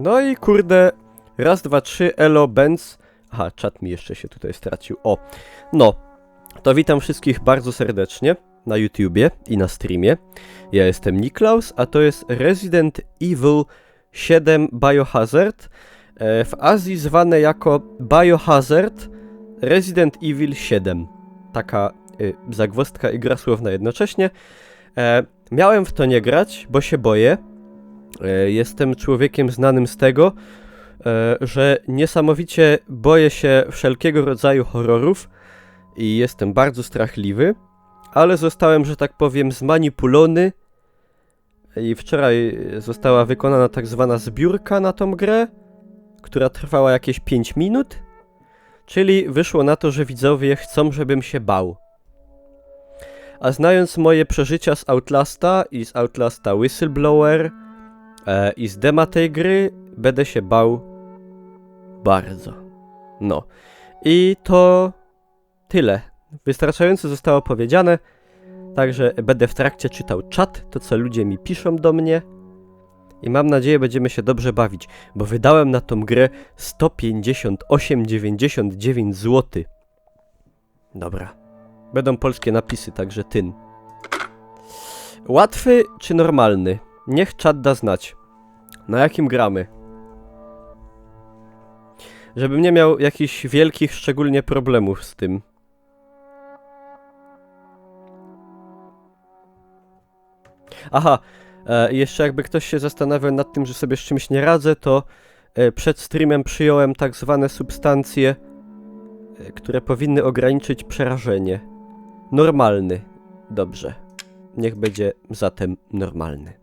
No i kurde, raz, dwa, trzy, elo, Benz. Aha, czat mi jeszcze się tutaj stracił. O, no, to witam wszystkich bardzo serdecznie na YouTubie i na streamie. Ja jestem Niklaus, a to jest Resident Evil 7 Biohazard. W Azji zwane jako Biohazard Resident Evil 7. Taka zagwozdka i gra słowna jednocześnie. Miałem w to nie grać, bo się boję. Jestem człowiekiem znanym z tego, że niesamowicie boję się wszelkiego rodzaju horrorów i jestem bardzo strachliwy, ale zostałem, że tak powiem, zmanipulowany i wczoraj została wykonana tak zwana zbiórka na tą grę, która trwała jakieś 5 minut, czyli wyszło na to, że widzowie chcą, żebym się bał. A znając moje przeżycia z Outlasta i z Outlasta Whistleblower i z dema tej gry, będę się bał bardzo. No. I to tyle. Wystarczająco zostało powiedziane, także będę w trakcie czytał czat, to co ludzie mi piszą do mnie i mam nadzieję będziemy się dobrze bawić, bo wydałem na tą grę 158,99 zł. Dobra. Będą polskie napisy, także tyn. Łatwy czy normalny? Niech czat da znać. Na jakim gramy? Żebym nie miał jakichś wielkich, szczególnie problemów z tym. Aha, jeszcze jakby ktoś się zastanawiał nad tym, że sobie z czymś nie radzę, to przed streamem przyjąłem tak zwane substancje, które powinny ograniczyć przerażenie. Normalny. Dobrze. Niech będzie zatem normalny.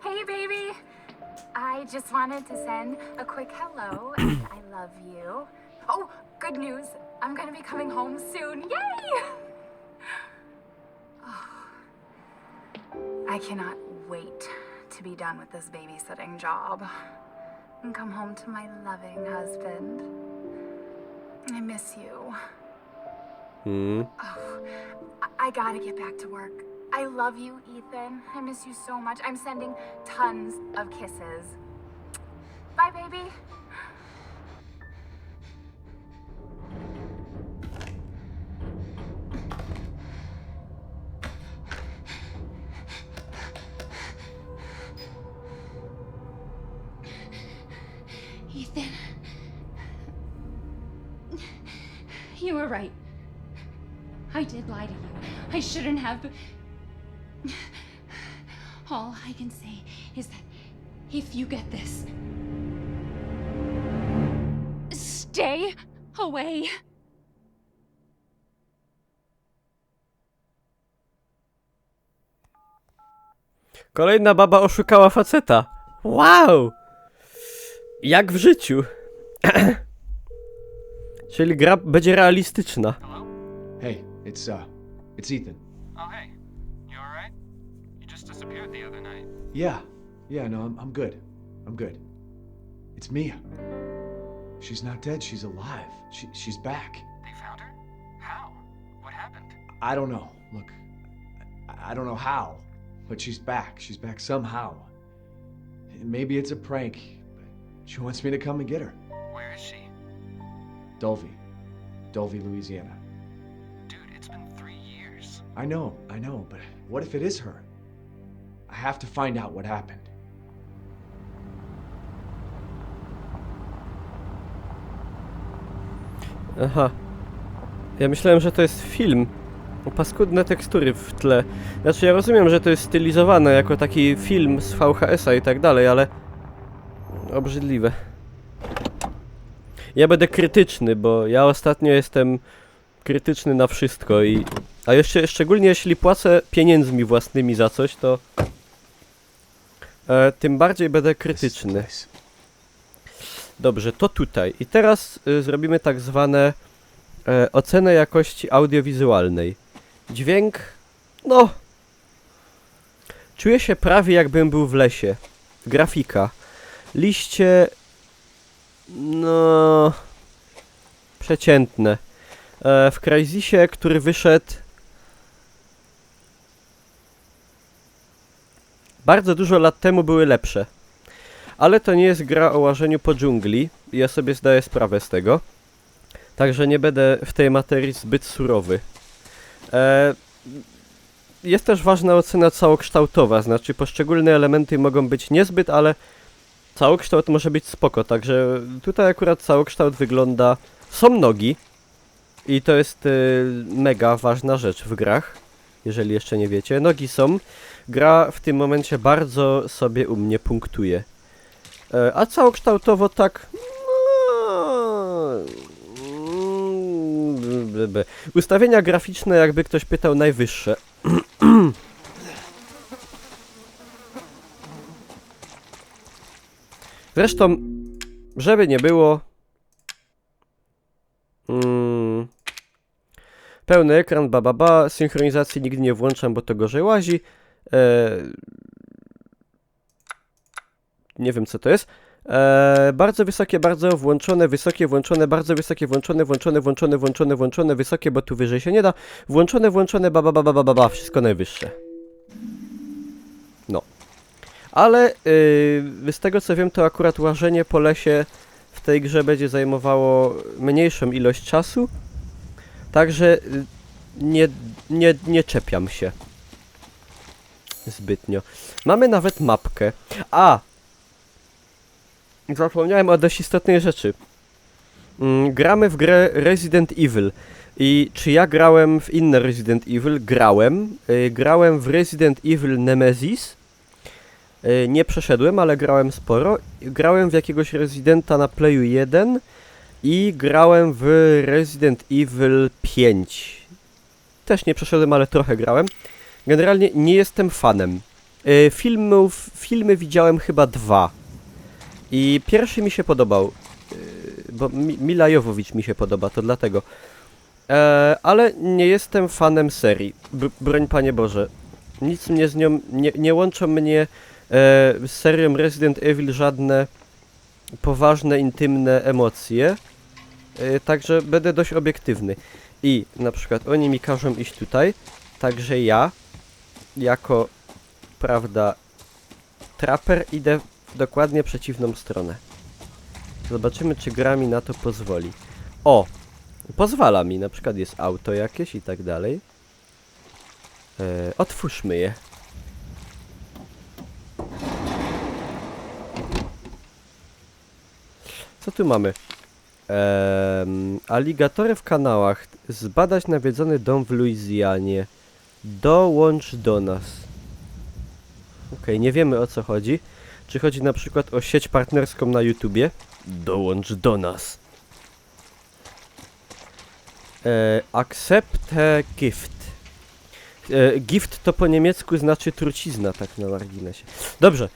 Hey, baby! I just wanted to send a quick hello and I love you. Oh, good news! I'm gonna be coming home soon. Yay! Oh, I cannot wait to be done with this babysitting job and come home to my loving husband. I miss you. Oh, I gotta get back to work. I love you, Ethan. I miss you so much. I'm sending tons of kisses. Bye, baby. Ethan. You were right. I did lie to you. I shouldn't have. All I can say is that if you get this, stay away. Kolejna baba oszukała faceta. Wow! Jak w życiu. Czyli gra będzie realistyczna. Hello? Hey, it's Ethan. Oh, hey. You alright? You just disappeared the other night. Yeah, no, I'm good. I'm good. It's Mia. She's not dead, she's alive. She's back. They found her? How? What happened? I don't know. Look, I don't know how, but she's back. She's back somehow. Maybe it's a prank, but she wants me to come and get her. Where is she? Dulvey, Louisiana. Dude, it's been 3 years. I know, but what if it is her? I have to find out what happened. Aha. Ja myślałem, że to jest film. Paskudne tekstury w tle. Znaczy ja rozumiem, że to jest stylizowane jako taki film z VHS-a i tak dalej, ale... obrzydliwe. Ja będę krytyczny, bo ja ostatnio jestem krytyczny na wszystko i... A jeszcze szczególnie jeśli płacę pieniędzmi własnymi za coś, to... tym bardziej będę krytyczny. Dobrze, to tutaj. I teraz zrobimy tak zwane ocenę jakości audiowizualnej. Dźwięk... no... Czuję się prawie jakbym był w lesie. Grafika. Liście... no... przeciętne. w Crysisie, który wyszedł bardzo dużo lat temu, były lepsze. Ale to nie jest gra o łażeniu po dżungli. Ja sobie zdaję sprawę z tego. Także nie będę w tej materii zbyt surowy. Jest też ważna ocena całokształtowa, znaczy poszczególne elementy mogą być niezbyt, ale całokształt może być spoko, także tutaj akurat całokształt wygląda... Są nogi i to jest mega ważna rzecz w grach, jeżeli jeszcze nie wiecie. Nogi są, gra w tym momencie bardzo sobie u mnie punktuje. A całokształtowo tak... Ustawienia graficzne, jakby ktoś pytał, najwyższe. Zresztą, żeby nie było... Pełny ekran, synchronizacji nigdy nie włączam, bo to gorzej łazi. Nie wiem, co to jest. Bardzo wysokie, bardzo włączone, wysokie, włączone, bardzo wysokie, włączone, włączone, wysokie, bo tu wyżej się nie da. Włączone, wszystko najwyższe. No. Ale z tego co wiem, to akurat łażenie po lesie w tej grze będzie zajmowało mniejszą ilość czasu. Także nie czepiam się zbytnio. Mamy nawet mapkę. Zapomniałem o dość istotnej rzeczy. Gramy w grę Resident Evil. I czy ja grałem w inne Resident Evil? Grałem. Grałem w Resident Evil Nemesis. Nie przeszedłem, ale grałem sporo. Grałem w jakiegoś Residenta na Playu 1. I grałem w Resident Evil 5. Też nie przeszedłem, ale trochę grałem. Generalnie nie jestem fanem. Filmy widziałem chyba 2. I pierwszy mi się podobał, bo Mila Jovovich mi się podoba, to dlatego. Ale nie jestem fanem serii, broń Panie Boże. Nic mnie z nią, nie łączą mnie z serią Resident Evil żadne poważne, intymne emocje. Także będę dość obiektywny. I na przykład oni mi każą iść tutaj, także ja, jako, prawda, trapper, idę w dokładnie przeciwną stronę. Zobaczymy, czy gra mi na to pozwoli. O! Pozwala mi, na przykład jest auto jakieś i tak dalej. Otwórzmy je. Co tu mamy? Aligatory w kanałach. Zbadać nawiedzony dom w Luizjanie. Dołącz do nas. Okej, nie wiemy o co chodzi. Czy chodzi na przykład o sieć partnerską na YouTubie? Dołącz do nas. Accept gift. Gift to po niemiecku znaczy trucizna, tak na marginesie. Dobrze,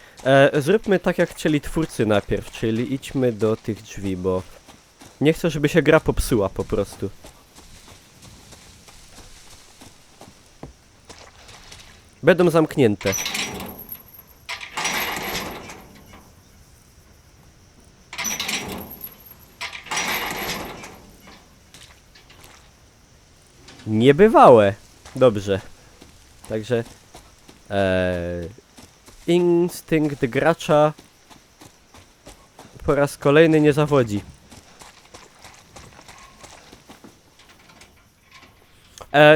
zróbmy tak jak chcieli twórcy najpierw, czyli idźmy do tych drzwi, bo nie chcę, żeby się gra popsuła po prostu. Będą zamknięte. Niebywałe. Dobrze. Także instynkt gracza po raz kolejny nie zawodzi.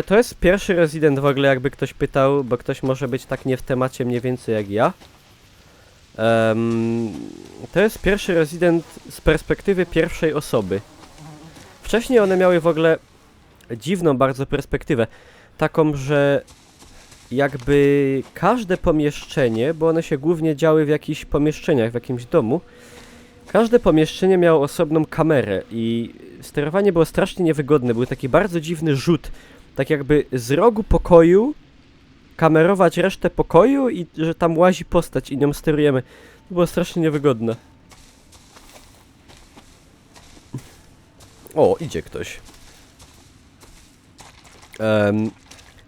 To jest pierwszy Resident w ogóle, jakby ktoś pytał, bo ktoś może być tak nie w temacie mniej więcej jak ja. To jest pierwszy Resident z perspektywy pierwszej osoby. Wcześniej one miały w ogóle dziwną bardzo perspektywę. Taką, że jakby każde pomieszczenie, bo one się głównie działy w jakichś pomieszczeniach, w jakimś domu, każde pomieszczenie miało osobną kamerę i sterowanie było strasznie niewygodne. Był taki bardzo dziwny rzut, tak jakby z rogu pokoju kamerować resztę pokoju i że tam łazi postać i nią sterujemy. To było strasznie niewygodne. O, idzie ktoś.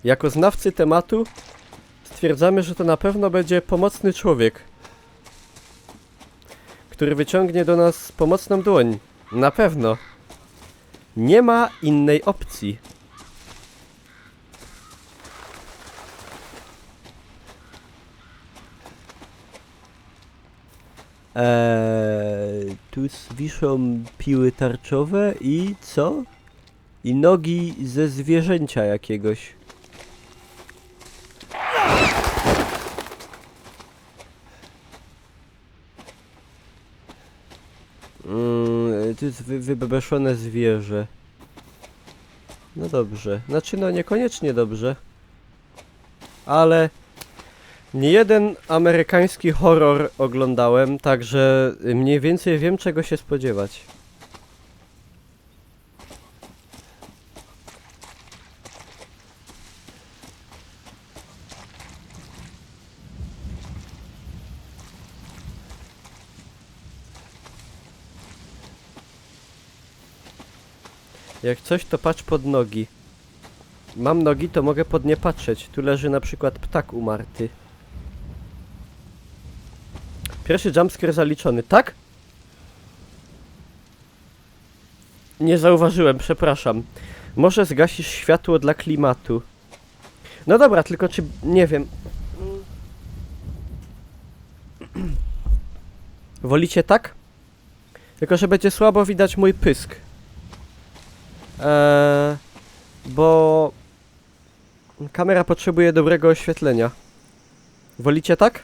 Jako znawcy tematu stwierdzamy, że to na pewno będzie pomocny człowiek, który wyciągnie do nas pomocną dłoń. Na pewno. Nie ma innej opcji. Tu wiszą piły tarczowe i co? I nogi ze zwierzęcia jakiegoś. To jest wybebeszone zwierzę. No dobrze. Znaczy no niekoniecznie dobrze. Ale nie jeden amerykański horror oglądałem, także mniej więcej wiem czego się spodziewać. Jak coś, to patrz pod nogi. Mam nogi, to mogę pod nie patrzeć. Tu leży na przykład ptak umarty. Pierwszy jumpscare zaliczony, tak? Nie zauważyłem, przepraszam. Może zgasisz światło dla klimatu. No dobra, tylko czy... nie wiem. Wolicie tak? Tylko, że będzie słabo widać mój pysk. Bo kamera potrzebuje dobrego oświetlenia. Wolicie tak?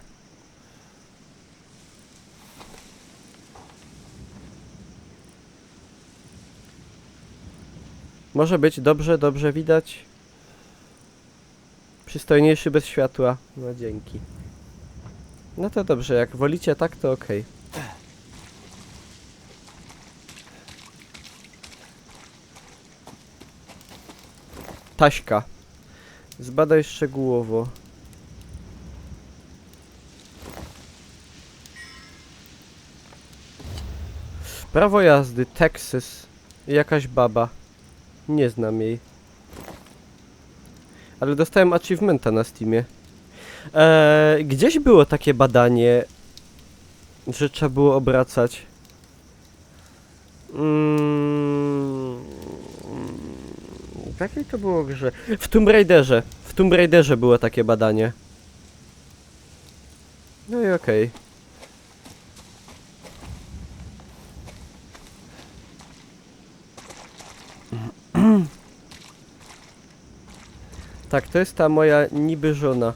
Może być dobrze widać. Przystojniejszy bez światła. No dzięki. No to dobrze, jak wolicie tak, to okej. Taśka. Zbadaj szczegółowo. Prawo jazdy, Texas. Jakaś baba. Nie znam jej. Ale dostałem achievementa na Steamie. Gdzieś było takie badanie, że trzeba było obracać. W jakiej to było grze? W Tomb Raiderze. W Tomb Raiderze było takie badanie. No i okej. Tak, to jest ta moja niby żona.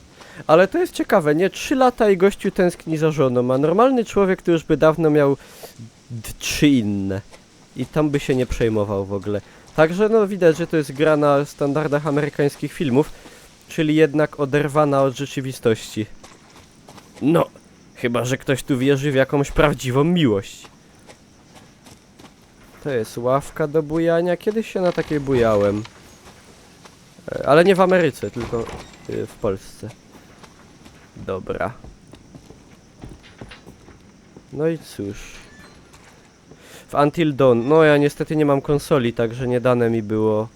Ale to jest ciekawe, nie? 3 lata i gościu tęskni za żoną, a normalny człowiek to już by dawno miał 3 inne. I tam by się nie przejmował w ogóle. Także no widać, że to jest gra na standardach amerykańskich filmów, czyli jednak oderwana od rzeczywistości. No, chyba że ktoś tu wierzy w jakąś prawdziwą miłość. To jest ławka do bujania. Kiedyś się na takiej bujałem. Ale nie w Ameryce, tylko w Polsce. Dobra. No i cóż. W Until Dawn. No ja niestety nie mam konsoli, także nie dane mi było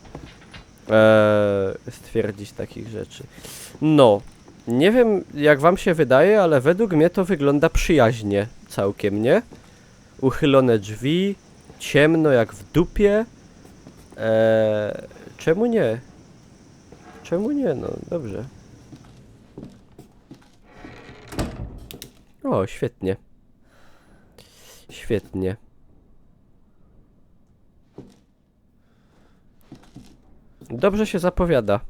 stwierdzić takich rzeczy. No. Nie wiem jak wam się wydaje, ale według mnie to wygląda przyjaźnie. Całkiem, nie? Uchylone drzwi. Ciemno jak w dupie. Czemu nie? Czemu nie? No dobrze. O, świetnie. Świetnie. Dobrze się zapowiada.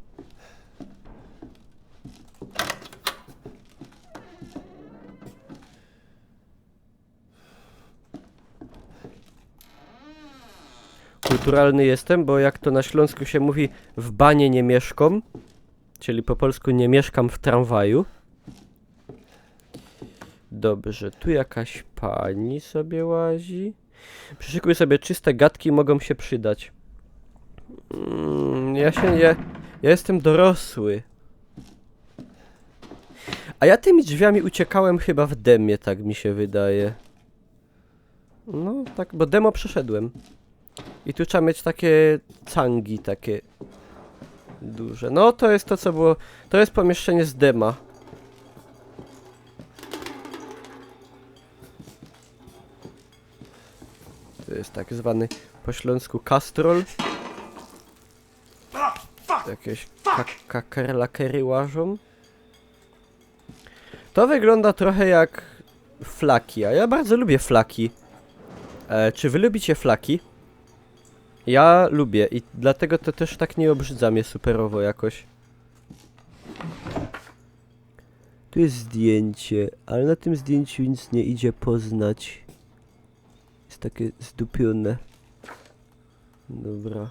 Kulturalny jestem, bo jak to na Śląsku się mówi, w banie nie mieszkam. Czyli po polsku nie mieszkam w tramwaju. Dobrze, tu jakaś pani sobie łazi. Przyszykuj sobie czyste gadki, mogą się przydać. Ja jestem dorosły. A ja tymi drzwiami uciekałem chyba w demie, tak mi się wydaje. No tak, bo demo przeszedłem. I tu trzeba mieć takie cangi, takie duże. No to jest to co było. To jest pomieszczenie z dema. To jest tak zwany Po śląsku kastrol. Jakieś kakerlakery łażą. To wygląda trochę jak flaki, a ja bardzo lubię flaki. Czy wy lubicie flaki? Ja lubię i dlatego to też tak nie obrzydza mnie superowo jakoś. Tu jest zdjęcie, ale na tym zdjęciu nic nie idzie poznać. Jest takie zdupione. Dobra.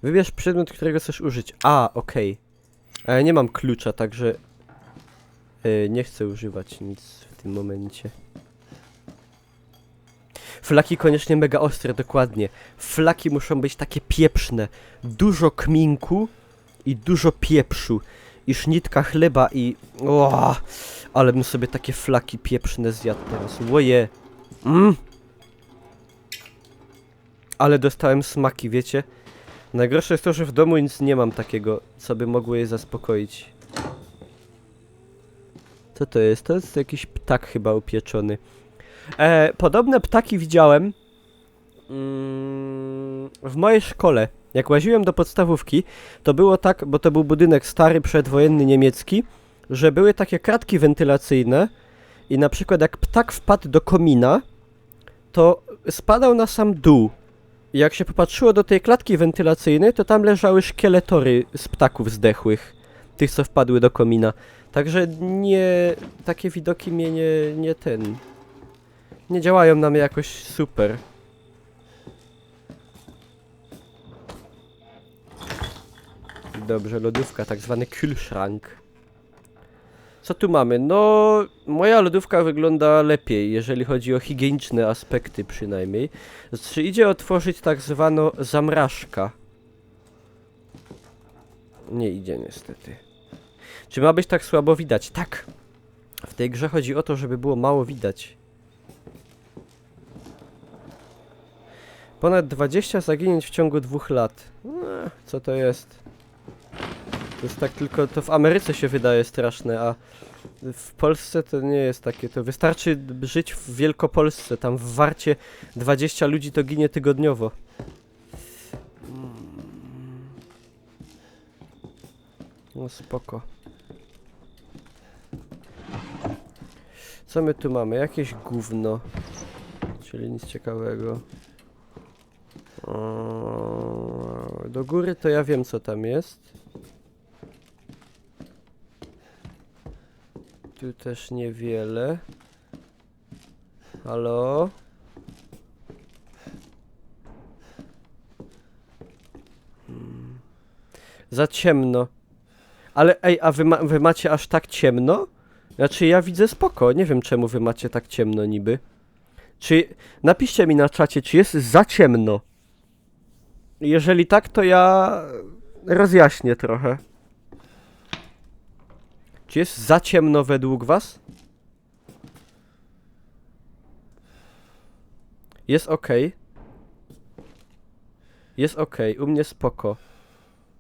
Wybierz przedmiot, którego chcesz użyć. A, okej. A ja nie mam klucza, także nie chcę używać nic w tym momencie. Flaki koniecznie mega ostre, dokładnie. Flaki muszą być takie pieprzne. Dużo kminku i dużo pieprzu. I sznitka chleba i... O, ale bym sobie takie flaki pieprzne zjadł teraz. Łoje. Ale dostałem smaki, wiecie? Najgorsze jest to, że w domu nic nie mam takiego, co by mogło je zaspokoić. Co to jest? To jest jakiś ptak chyba upieczony. Podobne ptaki widziałem w mojej szkole. Jak łaziłem do podstawówki, to było tak, bo to był budynek stary, przedwojenny, niemiecki, że były takie kratki wentylacyjne i na przykład jak ptak wpadł do komina, to spadał na sam dół. I jak się popatrzyło do tej klatki wentylacyjnej, to tam leżały szkieletory z ptaków zdechłych. Tych, co wpadły do komina. Także nie... Takie widoki mnie nie działają na mnie jakoś super. Dobrze, lodówka, tak zwany Kühlschrank. Co tu mamy? No, moja lodówka wygląda lepiej, jeżeli chodzi o higieniczne aspekty przynajmniej. Czy idzie otworzyć tak zwaną zamrażka? Nie idzie niestety. Czy ma być tak słabo widać? Tak! W tej grze chodzi o to, żeby było mało widać. Ponad 20 zaginięć w ciągu 2 lat. Co to jest? To jest tak tylko, to w Ameryce się wydaje straszne, a w Polsce to nie jest takie. To wystarczy żyć w Wielkopolsce, tam w Warcie 20 ludzi to ginie tygodniowo. No spoko. Co my tu mamy? Jakieś gówno. Czyli nic ciekawego. Do góry to ja wiem, co tam jest. Tu też niewiele. Halo? Za ciemno. Ale ej, a wy macie aż tak ciemno? Znaczy ja widzę spoko, nie wiem czemu wy macie tak ciemno niby. Czy... Napiszcie mi na czacie, czy jest za ciemno. Jeżeli tak, to ja rozjaśnię trochę. Czy jest za ciemno według was? Jest ok. Jest ok, u mnie spoko.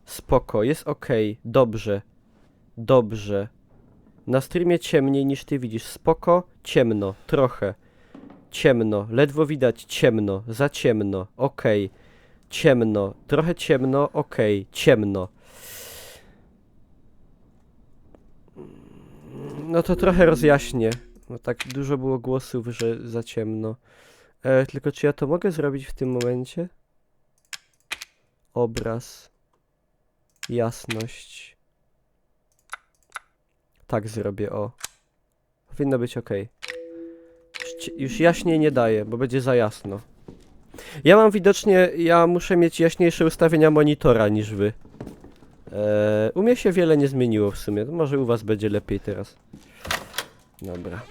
Spoko, jest ok, dobrze. Dobrze. Na streamie ciemniej niż ty widzisz. Spoko, ciemno, trochę. Ciemno, ledwo widać, ciemno, za ciemno, ok. Ciemno, trochę ciemno, ok, ciemno. No to trochę rozjaśnię. No tak dużo było głosów, że za ciemno. Tylko czy ja to mogę zrobić w tym momencie? Obraz. Jasność. Tak zrobię, o. Powinno być ok. Już jaśniej nie daje, bo będzie za jasno. Ja mam widocznie, ja muszę mieć jaśniejsze ustawienia monitora niż wy. U mnie się wiele nie zmieniło w sumie. Może u was będzie lepiej teraz. Dobra.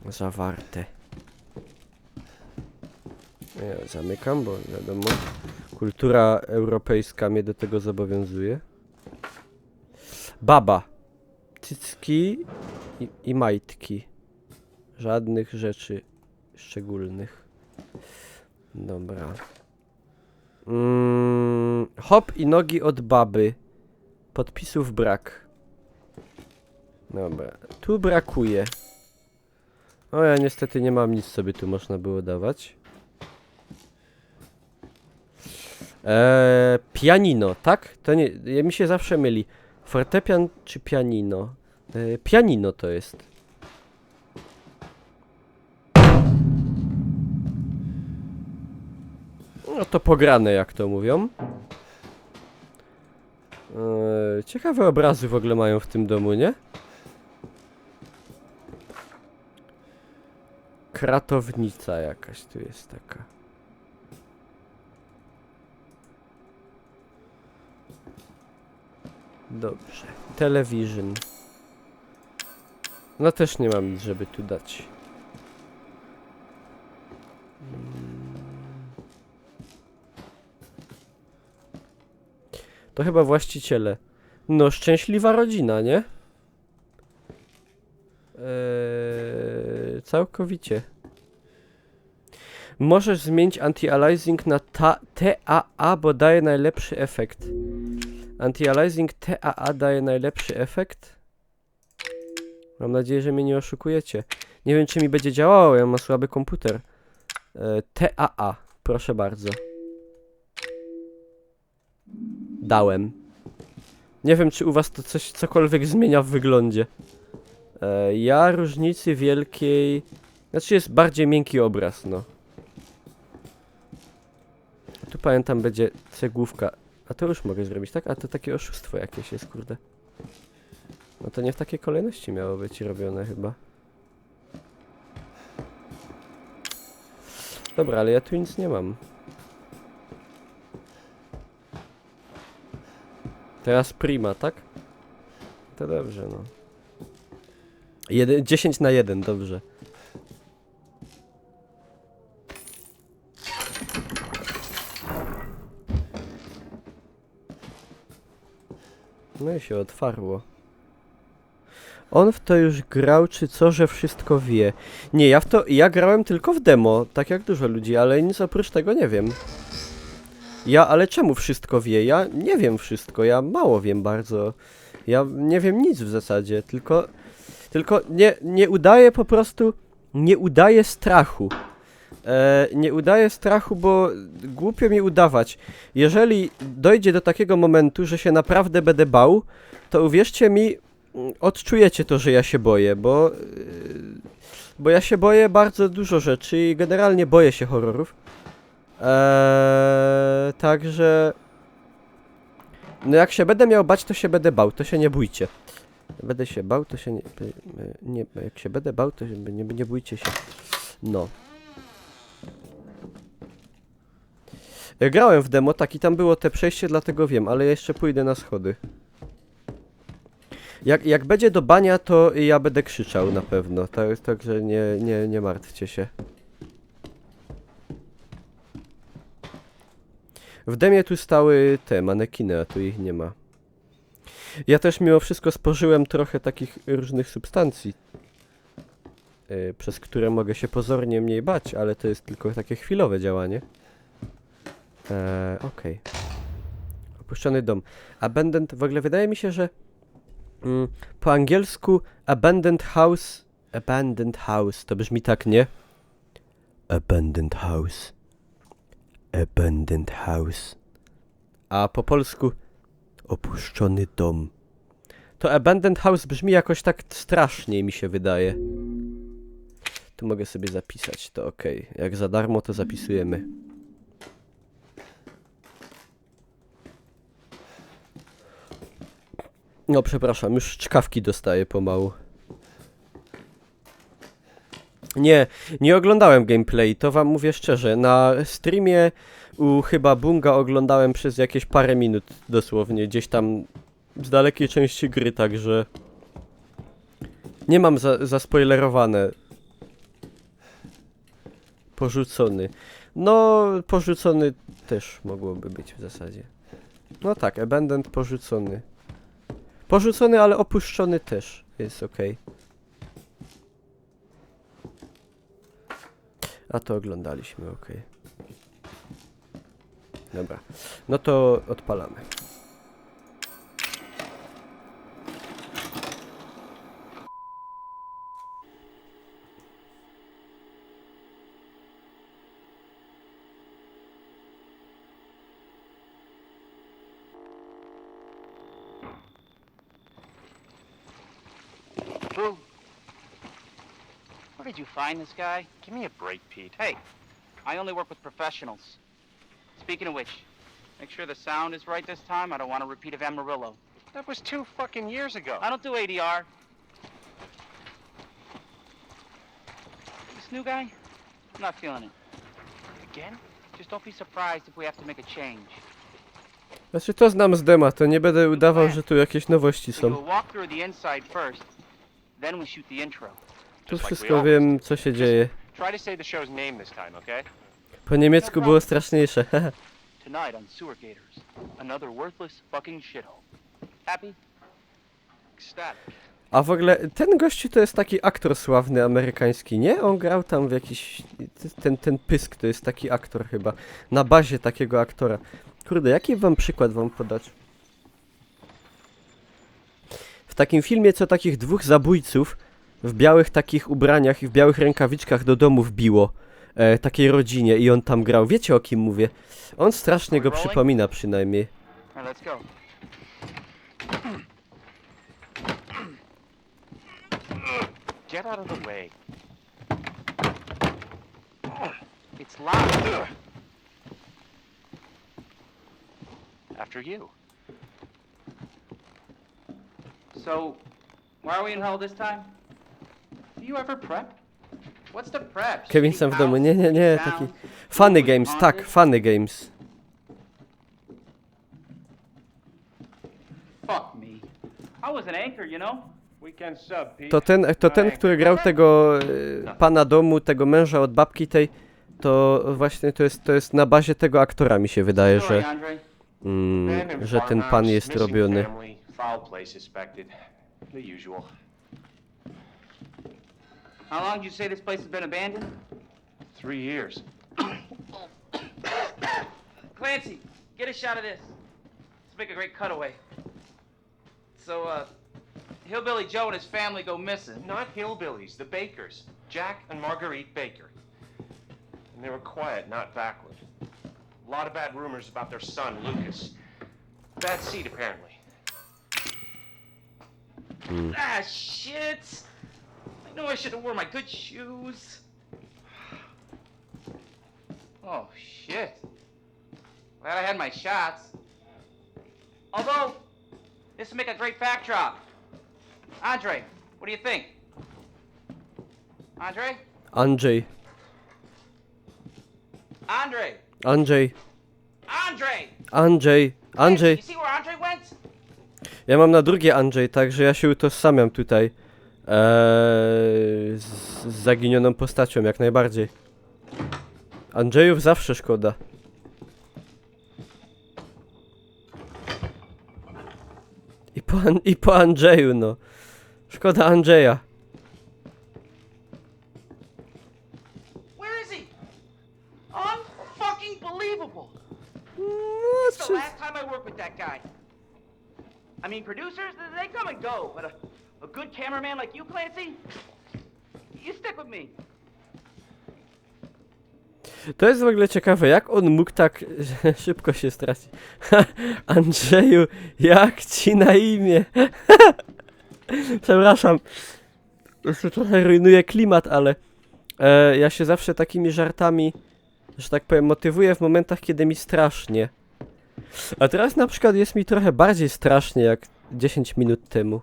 Zawarte. Ja zamykam, bo wiadomo, kultura europejska mnie do tego zobowiązuje. Baba. Cycki i majtki. Żadnych rzeczy szczególnych. Dobra. Hop i nogi od baby. Podpisów brak. Dobra, tu brakuje. O, ja niestety nie mam nic, sobie tu można było dawać. Pianino, tak? To nie, mi się zawsze myli. Fortepian czy pianino? Pianino to jest. No to pograne, jak to mówią. Ciekawe obrazy w ogóle mają w tym domu, nie? Kratownica jakaś tu jest taka. Dobrze. Television. No też nie mam nic, żeby tu dać. To chyba właściciele. No, szczęśliwa rodzina, nie? Całkowicie. Możesz zmienić anti-aliasing na TAA, bo daje najlepszy efekt. Anti-aliasing TAA daje najlepszy efekt? Mam nadzieję, że mnie nie oszukujecie. Nie wiem, czy mi będzie działało, ja mam słaby komputer. TAA, proszę bardzo. Dałem. Nie wiem, czy u was to cokolwiek zmienia w wyglądzie. Ja różnicy wielkiej... Znaczy jest bardziej miękki obraz, no. Tu pamiętam będzie cegłówka. A to już mogę zrobić, tak? A to takie oszustwo jakieś jest, kurde. No to nie w takiej kolejności miało być robione chyba. Dobra, ale ja tu nic nie mam. Teraz prima, tak? To dobrze, no. 10 na 1, dobrze. No i się otwarło. On w to już grał, czy co, że wszystko wie? Nie, ja grałem tylko w demo, tak jak dużo ludzi, ale nic oprócz tego nie wiem. Ale czemu wszystko wie? Ja nie wiem wszystko, ja mało wiem bardzo. Ja nie wiem nic w zasadzie, tylko nie udaję po prostu, nie udaję strachu. Nie udaję strachu, bo głupio mi udawać. Jeżeli dojdzie do takiego momentu, że się naprawdę będę bał, to uwierzcie mi, odczujecie to, że ja się boję, bo ja się boję bardzo dużo rzeczy i generalnie boję się horrorów. Także... No jak się będę miał bać, to się będę bał, to się nie bójcie. Będę się bał, to się nie jak się będę bał, to nie bójcie się. No. Ja grałem w demo, tak, i tam było te przejście, dlatego wiem, ale ja jeszcze pójdę na schody. Jak będzie do bania, to ja będę krzyczał na pewno, także nie martwcie się. W demie tu stały te manekiny, a tu ich nie ma. Ja też mimo wszystko spożyłem trochę takich różnych substancji, przez które mogę się pozornie mniej bać, ale to jest tylko takie chwilowe działanie. Okej. Opuszczony dom. Abandoned, w ogóle wydaje mi się, że po angielsku abandoned house, to brzmi tak, nie? Abandoned house. Abandoned house. A po polsku opuszczony dom. To abandoned house brzmi jakoś tak strasznie, mi się wydaje. Tu mogę sobie zapisać, to okej. Jak za darmo, to zapisujemy. No przepraszam, już czkawki dostaję pomału. Nie oglądałem gameplay, to wam mówię szczerze. Na streamie u chyba Bunga oglądałem przez jakieś parę minut dosłownie, gdzieś tam z dalekiej części gry, także nie mam zaspoilerowane. Porzucony. No, porzucony też mogłoby być w zasadzie. No tak, abandoned, porzucony. Porzucony, ale opuszczony też jest okej. A to oglądaliśmy, okej. Dobra. No to odpalamy. Boo. Where did you find this guy? Give me a break, Pete. Hey, I only work with professionals. Speaking of which, make sure the sound is right this time. I don't want a repeat of Amarillo. That was 2 fucking years ago. I don't do ADR. This new guy? I'm not feeling it. Again? Just don't be surprised if we have to make a change. Znaczy to znam z dema, to nie będę udawał, że tu jakieś nowości So są. we'll walk through the inside first, then we shoot the intro. Tu Just like we wszystko always wiem, co się dzieje. Try to say the show's name this time, okay? Po niemiecku było straszniejsze. Tonight on Sewer Gators, another worthless fucking shithole. Happy? Ecstatic. A w ogóle ten gościu to jest taki aktor sławny amerykański, nie? On grał tam w jakiś... Ten Pysk to jest taki aktor chyba. Na bazie takiego aktora. Kurde, jaki wam przykład wam podać? W takim filmie, co takich dwóch zabójców w białych takich ubraniach i w białych rękawiczkach do domu wbiło. Takiej rodzinie i on tam grał. Wiecie, o kim mówię? On strasznie go przypomina przynajmniej. Alright, let's go. Get out of the way. It's locked. After you. So, why are we in hell this time? Do you ever prep? What's the prep? Kevin sam w domu. Nie, nie, nie. Taki... Funny Games, tak. Funny Games. Fuck me. I was an anchor, you know? Weekend sub, Pete. To ten, który grał tego pana domu, tego męża od babki tej, to właśnie to jest na bazie tego aktora, mi się wydaje, Sorry, że, Andre. że ten pan jest robiony. Family, foul play suspected. The usual. How long did you say this place has been abandoned? 3 years. Clancy, get a shot of this. Let's make a great cutaway. So, Hillbilly Joe and his family go missing. Not hillbillies, the Bakers. Jack and Marguerite Baker. And they were quiet, not backward. A lot of bad rumors about their son, Lucas. Bad seed, apparently. Ah, shit! I know I should have worn my good shoes. Oh, shit. Glad I had my shots. Although, this would make a great backdrop. Andre, what do you think? Andre? Andrzej. Andre! Andrzej. Andre! Andrzej. Andrzej. You see where Andre went? Ja mam na drugie Andrzej, także ja się utożsamiam tutaj z zaginioną postacią, jak najbardziej. Andrzejów zawsze szkoda. I po Andrzeju, no. Szkoda Andrzeja. Where is he? Unfucking believable! No, It's the czy... last time I worked with that guy. I mean, producers, they come and go, but a good cameraman like you, Clancy, you stick with me. To jest w ogóle ciekawe, jak on mógł tak szybko się stracić. Andrzeju, jak ci na imię? Przepraszam. Jeszcze trochę rujnuje klimat, ale ja się zawsze takimi żartami, że tak powiem, motywuję w momentach, kiedy mi strasznie. A teraz na przykład jest mi trochę bardziej strasznie jak 10 minut temu.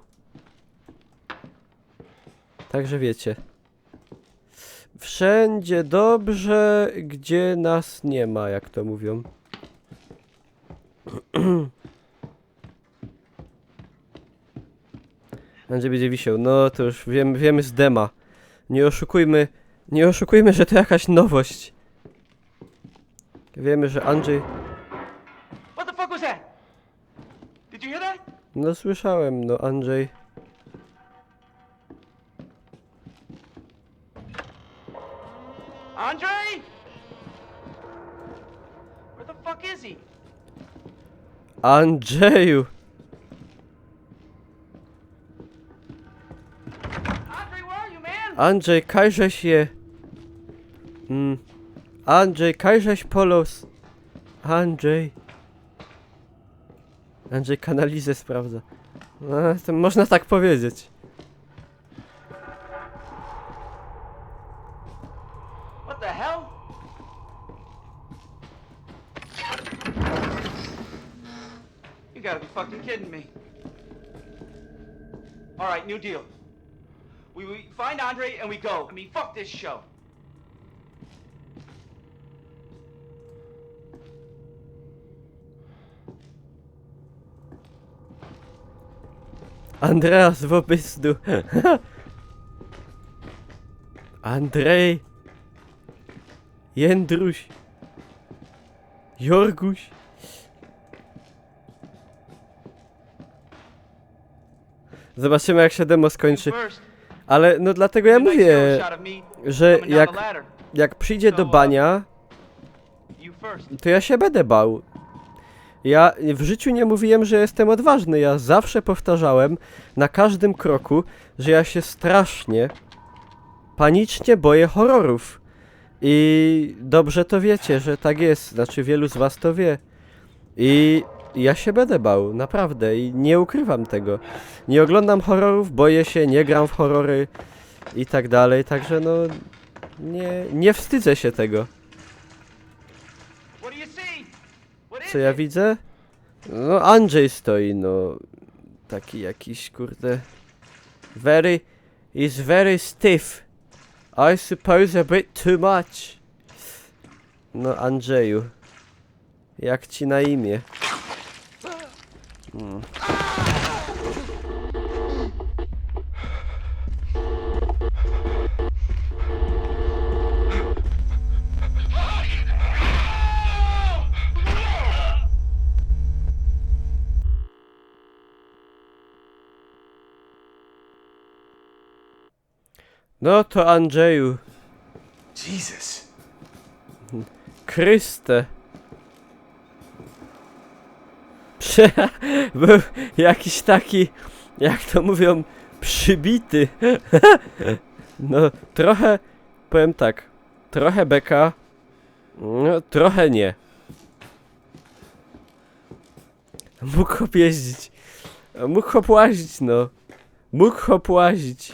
Także wiecie. Wszędzie dobrze, gdzie nas nie ma, jak to mówią. Andrzej będzie wisiał. No to już wiemy z dema. Nie oszukujmy, że to jakaś nowość. Wiemy, że Andrzej... What the fuck was that? Did you hear that? No słyszałem, no Andrzej. Andre? Where the fuck is he? Andrzeju! Andre, where are you, man? Andrzej, kajżeś je. Andrzej, kajżeś polos. Andrzej. Andrzej kanalizę sprawdza. No, to można tak powiedzieć. What the hell? You gotta be fucking kidding me. All right, new deal. We find Andre and we go. I mean, fuck this show. Andreas w obysdu. Andrzej. Jędruś. Jorguś. Zobaczymy jak się demo skończy. First, Ale no dlatego ja nice mówię, shot of me że coming down the ladder. jak przyjdzie do bania, You first. to ja się będę bał. Ja w życiu nie mówiłem, że jestem odważny. Ja zawsze powtarzałem na każdym kroku, że ja się strasznie, panicznie boję horrorów. I dobrze to wiecie, że tak jest. Znaczy wielu z was to wie. I ja się będę bał, naprawdę. I nie ukrywam tego. Nie oglądam horrorów, boję się, nie gram w horrory i tak dalej. Także no, nie wstydzę się tego. What do you see? What is Co ja it? widzę? No Andrzej stoi, no. Taki jakiś, kurde. He's very stiff. I suppose a bit too much. No Andrzeju. Jak ci na imię? No to Andrzeju. Jesus. Chryste. Był jakiś taki, jak to mówią, przybity. No trochę, powiem tak, trochę beka, no trochę nie. Mógł hop jeździć, mógł hop łazić, no. Mógł hop łazić.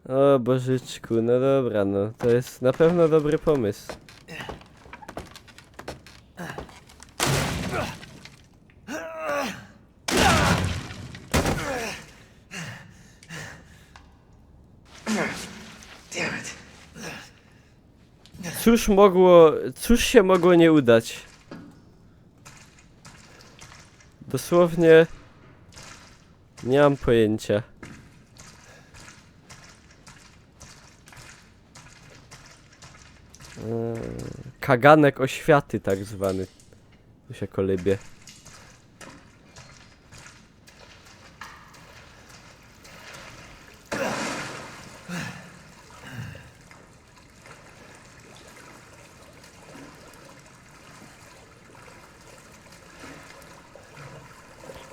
O Bożyczku, no dobra, no to jest na pewno dobry pomysł. Cóż się mogło nie udać? Dosłownie nie mam pojęcia. Kaganek oświaty tak zwany. Tu się kolybie.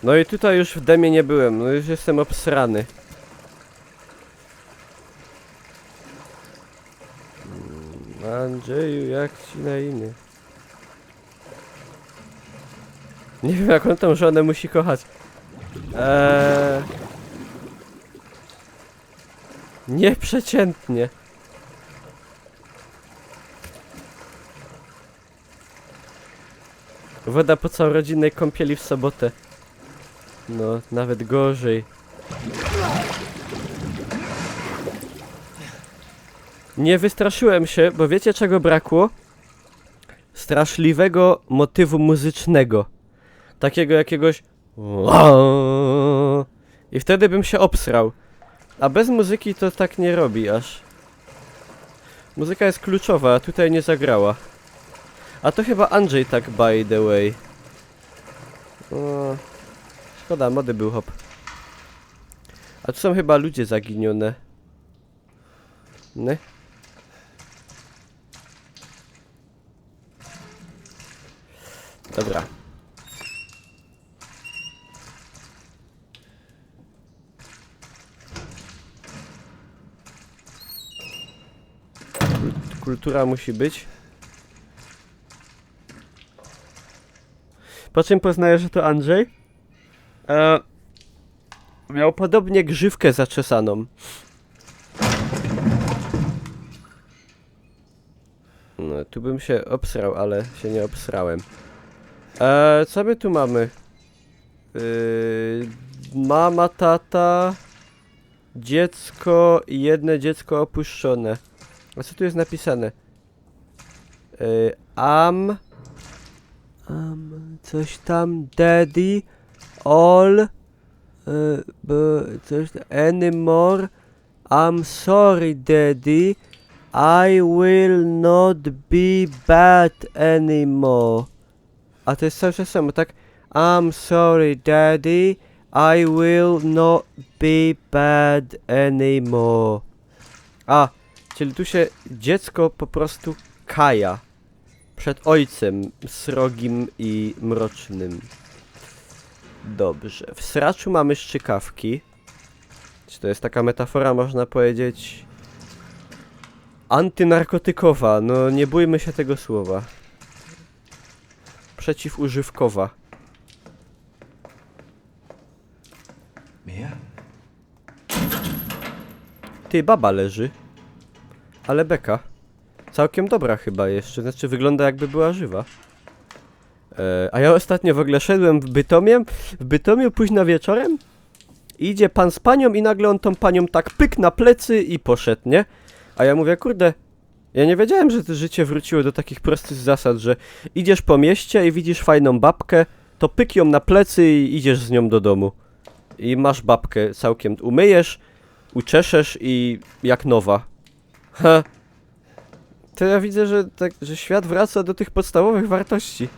No i tutaj już w demie nie byłem, no już jestem obsrany. Andrzeju, jak ci na imię? Nie wiem jak on tą żonę musi kochać. Nieprzeciętnie. Woda po całorodzinnej kąpieli w sobotę. No, nawet gorzej. Nie wystraszyłem się, bo wiecie czego brakło? Straszliwego motywu muzycznego. Takiego jakiegoś... I wtedy bym się obsrał. A bez muzyki to tak nie robi aż. Muzyka jest kluczowa, a tutaj nie zagrała. A to chyba Andrzej tak by the way. O, szkoda, młody był hop. A tu są chyba ludzie zaginione. Nie? Dobra. Kultura musi być. Po czym poznaję, że to Andrzej? Miał podobnie grzywkę zaczesaną. No, tu bym się obsrał, ale się nie obsrałem. Co my tu mamy? Mama, tata, dziecko i jedno dziecko opuszczone. A co tu jest napisane? Coś tam, daddy, all, coś tam, anymore, I'm sorry daddy, I will not be bad anymore. A to jest cały czas samo, tak? I'm sorry daddy, I will not be bad anymore. A, czyli tu się dziecko po prostu kaja przed ojcem srogim i mrocznym. Dobrze. W sraczu mamy szczykawki. Czy to jest taka metafora, można powiedzieć, antynarkotykowa? No nie bójmy się tego słowa. Przeciwużywkowa. Mia? Ty, baba leży. Ale beka. Całkiem dobra chyba jeszcze, znaczy wygląda jakby była żywa. A ja ostatnio w ogóle szedłem w Bytomiu późno wieczorem. Idzie pan z panią i nagle on tą panią tak pyk na plecy i poszedł, nie? A ja mówię, kurde, ja nie wiedziałem, że to życie wróciło do takich prostych zasad, że idziesz po mieście i widzisz fajną babkę, to pyk ją na plecy i idziesz z nią do domu. I masz babkę całkiem, umyjesz, uczeszesz i jak nowa. Ha. To ja widzę, że, tak, że świat wraca do tych podstawowych wartości.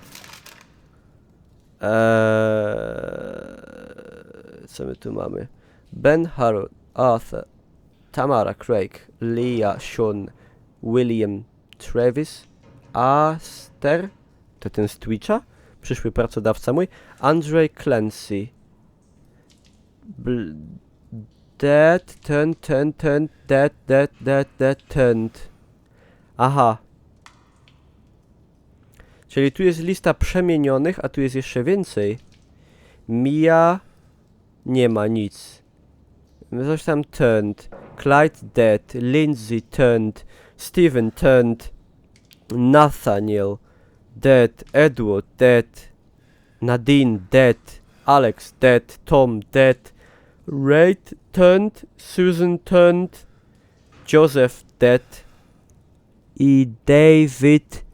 Co my tu mamy? Ben, Harold, Arthur, Tamara, Craig, Leah, Sean, William, Travis, Aster, to ten z Twitcha, przyszły pracodawca mój, Andrzej Clancy, Dead, Tent. Aha. Czyli tu jest lista przemienionych, a tu jest jeszcze więcej. Mia nie ma nic. Coś tam Tent. Clyde dead. Lindsay Tent. Steven Tent. Nathaniel dead. Edward dead. Nadine dead. Alex dead. Tom dead. Ray Tent. Susan Tent. Joseph dead. I David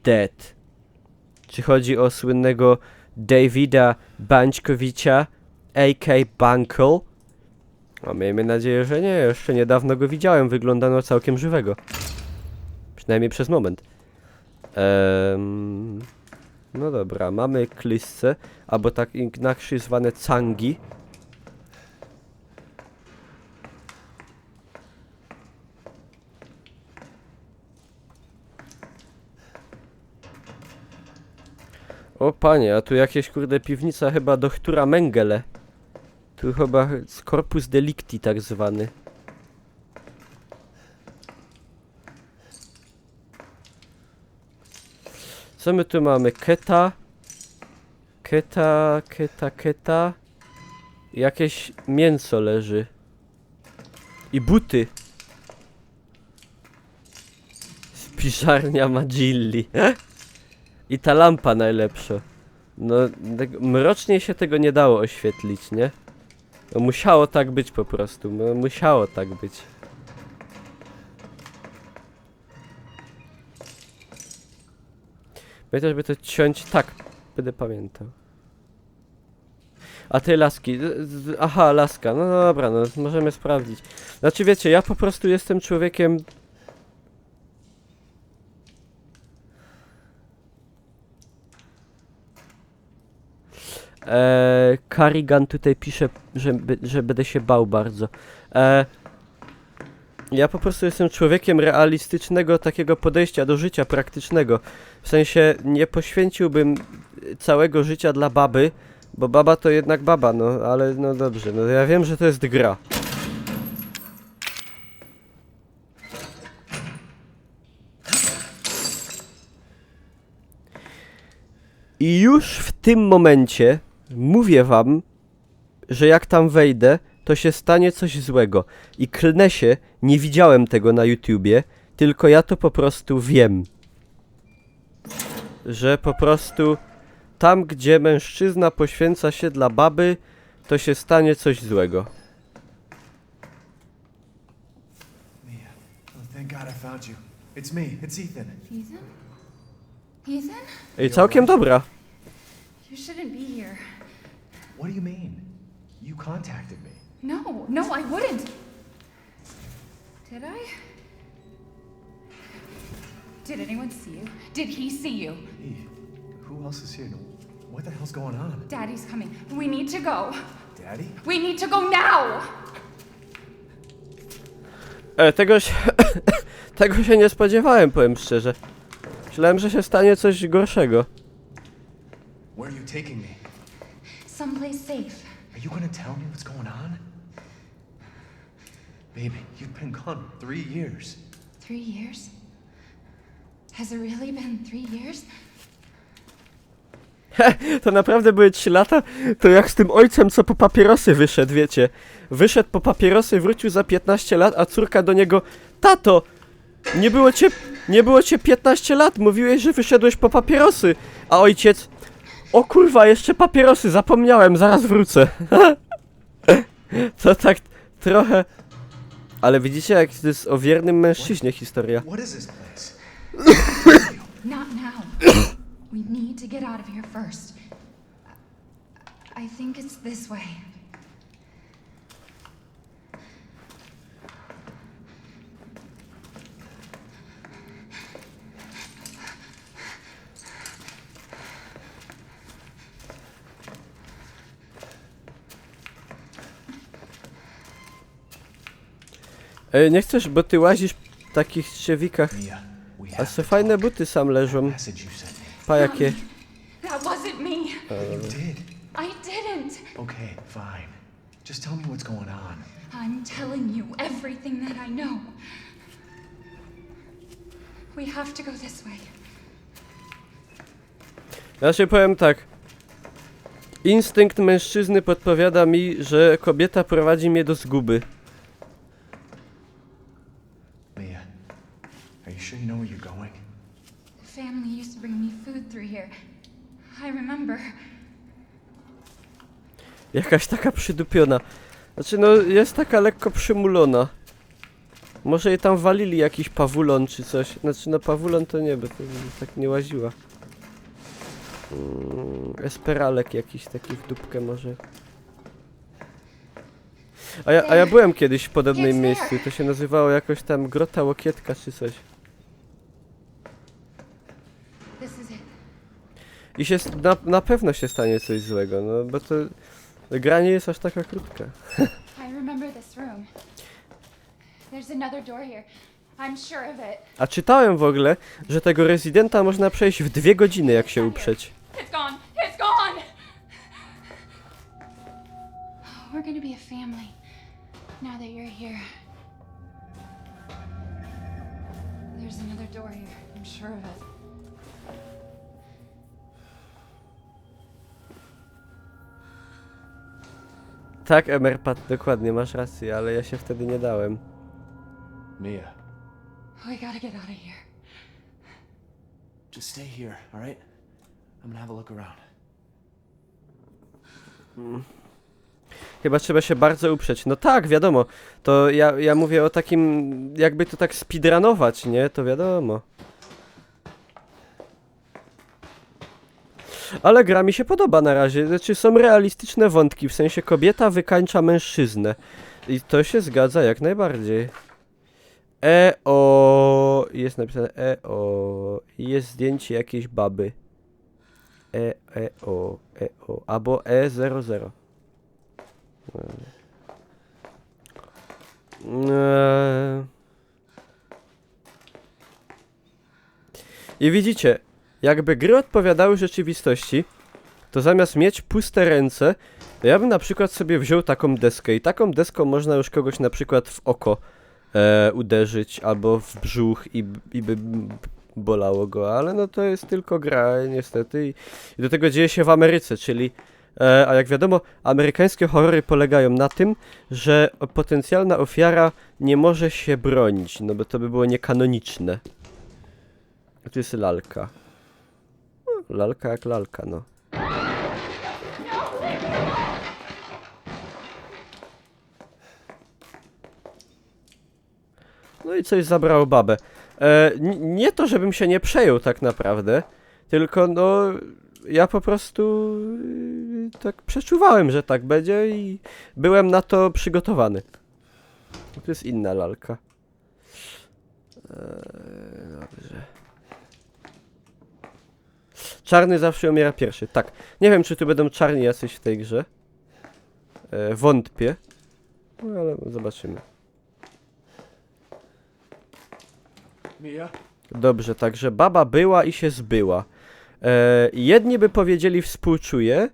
dead. Czy chodzi o słynnego Davida Bańczkowicza, a.k. Bunkle? No, miejmy nadzieję, że nie. Jeszcze niedawno go widziałem. Wyglądano całkiem żywego. Przynajmniej przez moment. No dobra, mamy klisce, albo tak inaczej zwane cangi. O panie, a tu jakieś kurde piwnica chyba doktora Mengele. Tu chyba Corpus Delicti tak zwany. Co my tu mamy? Keta. Jakieś mięso leży. I buty. Spiżarnia Magilli. I ta lampa najlepsza. No, mroczniej się tego nie dało oświetlić, nie? No, musiało tak być po prostu. No, musiało tak być. Pamiętasz, by to ciąć? Tak, będę pamiętał. A tej laski. Aha, laska. No dobra, no możemy sprawdzić. Znaczy wiecie, ja po prostu jestem człowiekiem... Karigan tutaj pisze, że będę się bał bardzo. Ja po prostu jestem człowiekiem realistycznego takiego podejścia do życia praktycznego. W sensie nie poświęciłbym całego życia dla baby, bo baba to jednak baba, no ale no dobrze, no ja wiem, że to jest gra. I już w tym momencie mówię wam, że jak tam wejdę, to się stanie coś złego. I klnę się, nie widziałem tego na YouTubie, tylko ja to po prostu wiem. Że po prostu tam, gdzie mężczyzna poświęca się dla baby, to się stanie coś złego. Mia, oh, thank God I found you. It's me. It's Ethan. Ethan? Ethan? Ej, całkiem dobra. You shouldn't be here. What do you mean? You contacted me. No, I wouldn't. Did I? Did anyone see you? Did he see you? Hey, who else is here? What the hell's going on? Daddy's coming. We need to go. Daddy? We need to go now! Tego się nie spodziewałem, powiem szczerze. Myślałem, że się stanie coś gorszego. Where are you taking me? Someplace safe. Are you gonna tell me what's going on? Baby, you've been gone 3 years. 3 years? Has it really been 3 years? To naprawdę były 3 lata? To jak z tym ojcem, co po papierosy wyszedł, wiecie. Wyszedł po papierosy, wrócił za 15 lat, a córka do niego: tato, nie było cię 15 lat, mówiłeś, że wyszedłeś po papierosy. A ojciec: o kurwa, jeszcze papierosy, zapomniałem, zaraz wrócę. To tak trochę... Ale widzicie, jak to jest o wiernym mężczyźnie historia. What is this place? Not now. We need to get out of here first. I think it's this way. Nie chcesz, bo ty łazisz w takich trzewikach. Mia, we A have se to fajne talk. buty sam leżą. Message you sent me. Pa jakie. That wasn't me. You did. I didn't. Okay, fine. Just tell me what's going on. I'm telling you everything that I know. We have to go this way. Ja się powiem tak. Instynkt mężczyzny podpowiada mi, że kobieta prowadzi mnie do zguby. Mia, are you sure you know where you're going? The family used to bring me food through here. I remember. Jakaś taka przydupiona. Znaczy no, jest taka lekko przymulona. Może jej tam walili jakiś pawulon czy coś. Znaczy no pawulon to nie, bo to tak nie łaziła. Esperalek jakiś taki w dupkę może. A ja byłem kiedyś w podobnym miejscu. To się nazywało jakoś tam Grota Łokietka czy coś. This is it. I się na pewno się stanie coś złego, no bo to gra nie jest aż taka krótka. I remember this room. There's another door here. I'm sure of it. A czytałem w ogóle, że tego Residenta można przejść w 2 godziny, jak się uprzeć. It's gone. It's gone. We're gonna be a family now that you're here. There's another door here. I'm sure of it. Tak, Emerpat, dokładnie, masz rację, ale ja się wtedy nie dałem. Mia, We gotta get out of here. just stay here, all right? I'm gonna have a look around. Chyba trzeba się bardzo uprzeć. No tak, wiadomo. To ja mówię o takim, jakby to tak speedrunować, nie? To wiadomo. Ale gra mi się podoba na razie. Znaczy są realistyczne wątki, w sensie kobieta wykańcza mężczyznę. I to się zgadza jak najbardziej. Jest napisane jest zdjęcie jakiejś baby. Albo E00. I widzicie, jakby gry odpowiadały rzeczywistości, to zamiast mieć puste ręce, to ja bym na przykład sobie wziął taką deskę i taką deską można już kogoś na przykład w oko uderzyć albo w brzuch i by bolało go, ale no to jest tylko gra niestety i do tego dzieje się w Ameryce, czyli a jak wiadomo, amerykańskie horrory polegają na tym, że potencjalna ofiara nie może się bronić, no bo to by było niekanoniczne. A tu jest lalka. No, lalka jak lalka, no. No i coś zabrało babę. Nie to, żebym się nie przejął tak naprawdę, tylko no ja po prostu tak przeczuwałem, że tak będzie i byłem na to przygotowany. To jest inna lalka. Dobrze. Czarny zawsze umiera pierwszy. Tak. Nie wiem, czy tu będą czarni jacyś w tej grze. Wątpię. No ale zobaczymy. Mia? Dobrze, także baba była i się zbyła. Jedni by powiedzieli współczuję,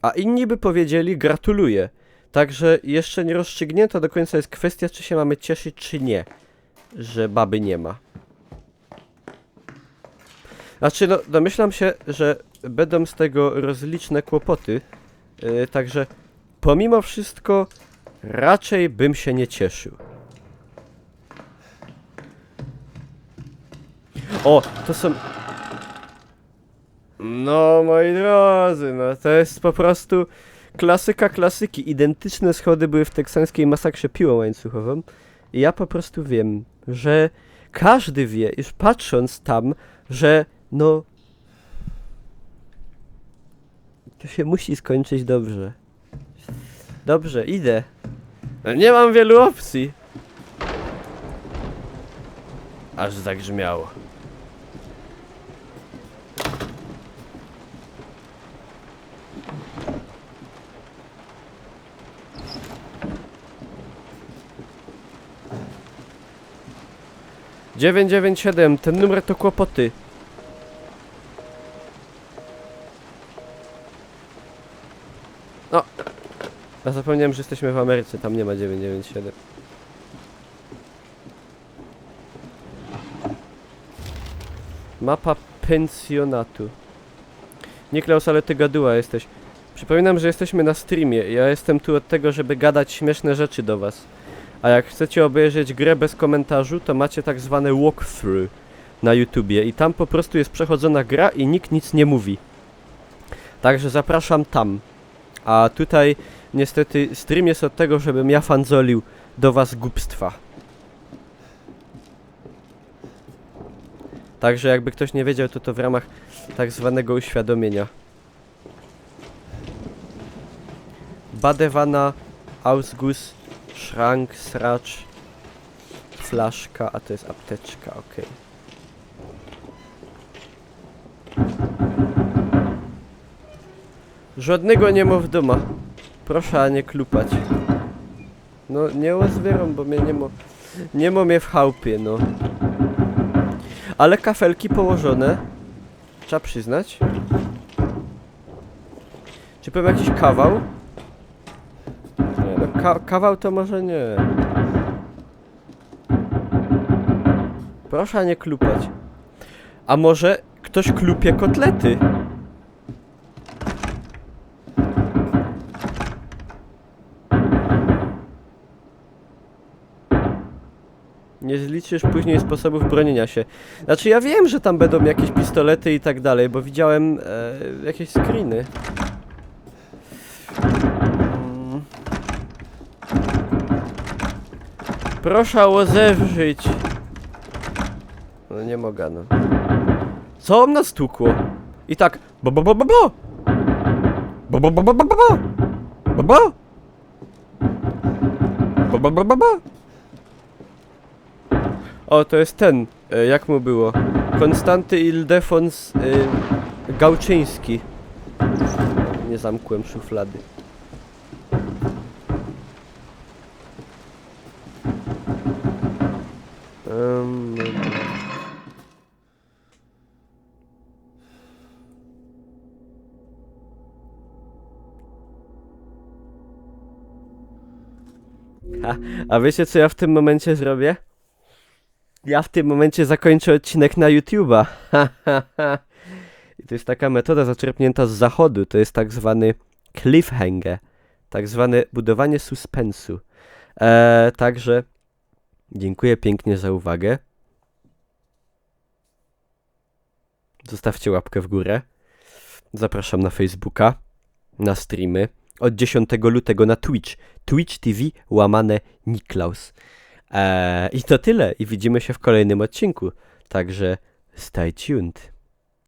a inni by powiedzieli gratuluję. Także jeszcze nie rozstrzygnięta do końca jest kwestia, czy się mamy cieszyć, czy nie, że baby nie ma. Znaczy, no, domyślam się, że będą z tego rozliczne kłopoty, także pomimo wszystko raczej bym się nie cieszył. O, to są... No, moi drodzy, no to jest po prostu klasyka klasyki. Identyczne schody były w teksańskiej masakrze piłą łańcuchową. I ja po prostu wiem, że każdy wie, już patrząc tam, że no... To się musi skończyć dobrze. Dobrze, idę. No, nie mam wielu opcji. Aż zagrzmiało. Dziewięć, 997, ten numer to kłopoty. No. Ja zapomniałem, że jesteśmy w Ameryce, tam nie ma 997. Mapa pensjonatu. Niklaus, ale ty gaduła jesteś. Przypominam, że jesteśmy na streamie. Ja jestem tu od tego, żeby gadać śmieszne rzeczy do was. A jak chcecie obejrzeć grę bez komentarzu, to macie tak zwane walkthrough na YouTubie. I tam po prostu jest przechodzona gra i nikt nic nie mówi. Także zapraszam tam. A tutaj niestety stream jest od tego, żebym ja fanzolił do was głupstwa. Także jakby ktoś nie wiedział, to w ramach tak zwanego uświadomienia. Badewana, Ausguss, szrank, sracz, flaszka, a to jest apteczka, okej. Żadnego nie ma w domu. Proszę, a nie klupać. No, nie ozbieram, bo mnie nie ma mnie w chałupie, no. Ale kafelki położone. Trzeba przyznać. Czy powiem jakiś kawał? Nie, no, kawał to może nie. Proszę, a nie klupać. A może ktoś klupie kotlety? Nie zliczysz później sposobów bronienia się. Znaczy ja wiem, że tam będą jakieś pistolety i tak dalej, bo widziałem jakieś screeny. Proszę o zewrzyć. No nie mogę, no. Co on nas tukło? I tak. Bo. Bo. O, to jest ten, jak mu było? Konstanty Ildefons Gałczyński. Nie zamkłem szuflady. A wiecie, co ja w tym momencie zrobię? Ja w tym momencie zakończę odcinek na YouTube'a. I to jest taka metoda zaczerpnięta z zachodu. To jest tak zwany cliffhanger. Tak zwane budowanie suspensu. Także dziękuję pięknie za uwagę. Zostawcie łapkę w górę. Zapraszam na Facebooka, na streamy. Od 10 lutego na Twitch. Twitch TV /Niklaus. I to tyle. I widzimy się w kolejnym odcinku. Także stay tuned.